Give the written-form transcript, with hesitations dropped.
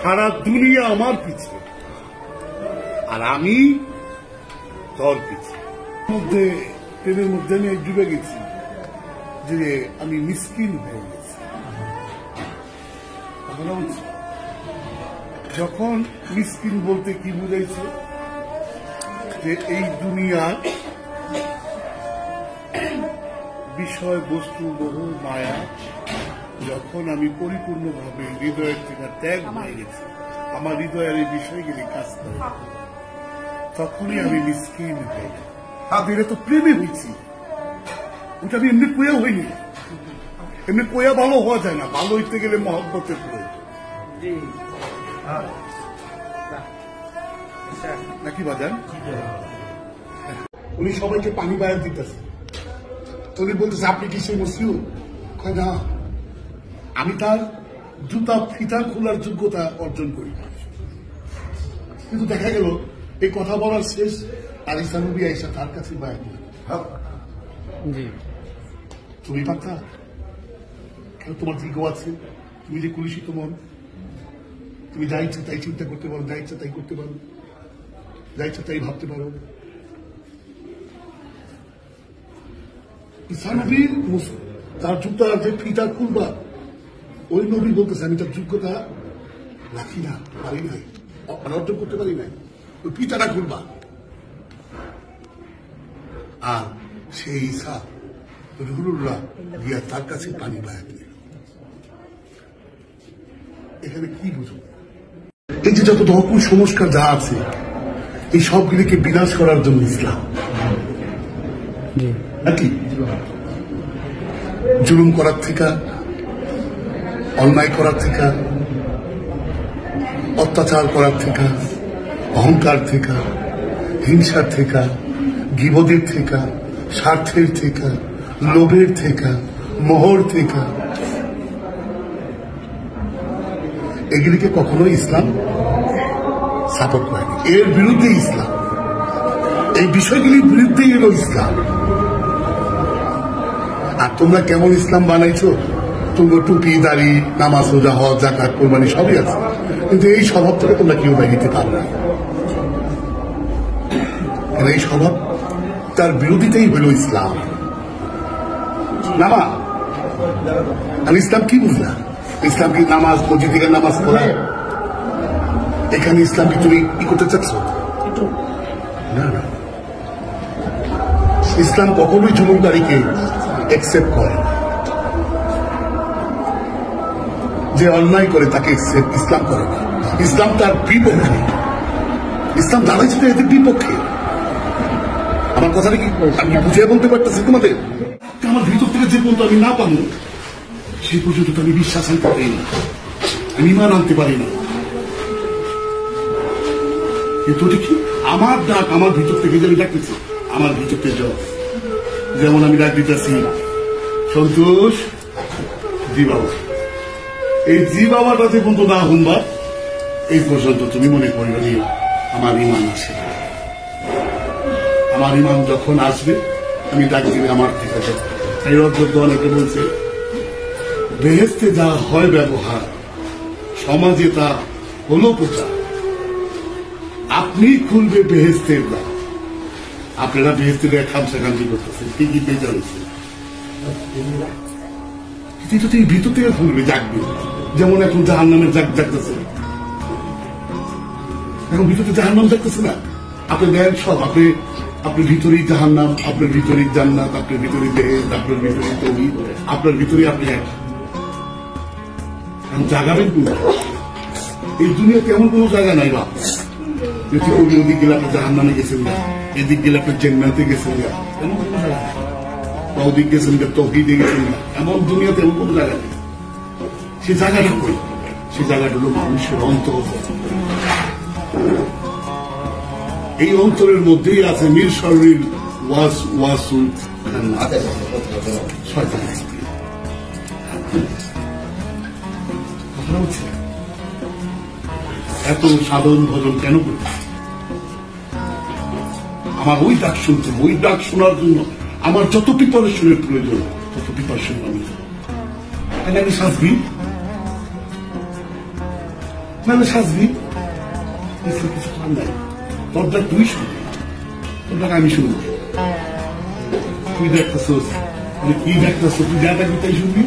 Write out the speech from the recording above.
সারা দুনিয়া আমার পিছে, আর আমি তোর পিছে। ট্রেনের মধ্যে আমি ডুবে গেছি যে আমি মিসকিন হয়ে গেছি। যখন মিসকিন বলতে কি বুঝাইছে, যে এই দুনিয়ার বিষয় বস্তু বহু মায়া যখন আমি পরিপূর্ণভাবে হৃদয়ের থেকে ত্যাগ হয়ে গেছি, আমার হৃদয়ের এই বিষয়গুলি কাজ করে, তখনই আমি মিসকিন হয়ে গেছি। তাদের তো প্রেমে হয়েছি, ওটা আমি এমনি কোয়া হইনি। এমনি কোয়া ভালো হওয়া যায় না, ভালো হইতে গেলে মহব্বতের প্রয়োজন নাকি বাজান? উনি সবাইকে পানি বায়াত দিতেছে, উনি বলতেছে আপনি কি সেই মসিউদ? কয় না, আমি তার জুতা ফিতা খোলার যোগ্যতা অর্জন করি। কিন্তু দেখা গেল এই কথা বলার শেষ আর ঈসা নবী আয়েশা তার কাছে বায়াত দিলেন। তুমি পাক্কা? কেন তোমার দিগো আছে, তুমি যে কুলিশিত মন, তুমি যা ইচ্ছা তাই চিন্তা করতে পারো, যা ইচ্ছা তাই করতে পারো, যা ইচ্ছা তাই ভাবতে পারো। ঈসা নবী তার জুতার যে ফিতা খুলবা, ওই নবী বলতেছে আমি তার যোগ্যতা রাখি না, পারি নাই, অর্জন করতে পারি নাই, ওই ফিতাটা খুলবা। আর সেই ঈসা রুহুল্লাহ গিয়া তার কাছে পানি বায়াত নিল। এখানে কি বুঝো? এই যে যত ধর্ম সংস্কার যা আছে, এই সবগুলিকে বিনাশ করার জন্য ইসলাম নাকি? জুলুম করার থেকে, অন্যায় করার থেকে, অত্যাচার করার থেকে, অহংকার থেকে, হিংসার থেকে, গীবতের থেকে, স্বার্থের থেকে, লোভের থেকে, মোহর থেকে, এগুলিকে কখনো ইসলাম সাপোর্ট করেনি। এর বিরুদ্ধে ইসলাম, এই বিষয়গুলির বিরুদ্ধেই এলো ইসলাম। আর তোমরা কেমন ইসলাম বানাইছো? তোমরা টুপি, দাড়ি, নামাজ, রোজা, হজ, যাকাত, কোরবানি সবই আছে, কিন্তু এই স্বভাব থেকে তোমরা কেউ বাইরে পারবে না। এই স্বভাব তার বিরোধিতাই হইল ইসলাম। নামা আর ইসলাম কি বুঝলাম? ইসলাম কি নামাজ, মসজিদের নামাজ পড়া? এখানে ইসলাম কি তুমি কি করতে চাচ্ছ? না না, ইসলাম কখনোই জুলুমকারীকে একসেপ্ট করে না। যে অন্যায় করে তাকে ইসলাম করে না। ইসলাম তার বিপক্ষে, ইসলাম দাঁড়াইছে তো এদের বিপক্ষে। আমার কথাটা কি আমি বুঝিয়ে বলতে পারতেছি তোমাদের? আমার ভিতর থেকে যে পর্যন্ত আমি না পাবো, সেই পর্যন্ত তো আমি বিশ্বাস আনতে পারি না, আমি ইমান আনতে পারি না। কিন্তু দেখি আমার ডাক আমার ভিতর থেকে যে আমি ডাকতেছি, আমার ভিতর থেকে যেমন আমি ডাক দিতেছি সন্তোষ জি বাবা, এই জি বাবাটা যে পর্যন্ত না শুনবা, এই পর্যন্ত তুমি মনে করিও নি আমার ইমান আছে। আমার ইমান যখন আসবে আমি ডাক দিলে আমার থেকে যাবে। এই অর্থ অনেকে বলছে বেহেশতে যা হয় ব্যবহার, সমাজে তা হলো প্রচার। আপনি খুলবে বেহেশতের দ্বার। আপনারা বেহেশতে খামসা খামসি করতেছেন, কি কি পেয়ে যাচ্ছেন, ভিতর থেকে খুলবে, জাগবে। যেমন এখন জাহান্নামের জাগ জাগতেছে, এখন ভিতরে জাহান্নাম জাগতেছে না। আপনি দেন সব, আপনার ভিতরেই জাহান্নাম, আপনার ভিতরেই জান্নাত, আপনার ভিতরে বেহেশত, আপনার ভিতরে তৌহিদ, আপনার ভিতরে আপনি এক। এখন জাগাবেন কোন? এই দুনিয়াতে এমন কোন জায়গা নাই বাপ ওদিক গেলে আপনি জাহান্নামে গেছেন না, এদিক গেলে আপনি জান্নাতে গেছেন না, এমন কোন জায়গা নেই। ওদিক গেছেন না, তৌহিদে গেছেন না, এমন দুনিয়াতে এমন কোন জায়গা নেই। সে জায়গাটা কই? সে জায়গাটা হলো মানুষের অন্তর। এই অন্তরের মধ্যেই আছে মির শরীর ওয়াসুল শয়তান। এত সাধন ভজন কেন করছে? আমার ওই ডাক শুনতে, ওই ডাক শোনার জন্য আমার যত প্রিপারেশনের প্রয়োজন তত প্রিপারেশন আমি শ্বাস দিই। নাহলে সাজবি, কিছু কিছু করার নাই। তোরটা তুই শুনবি, তোরটা আমি শুনবো। তুই দেখতেছোস, কি দেখতেছ, তুই যা দেখবি তাই শুনবি।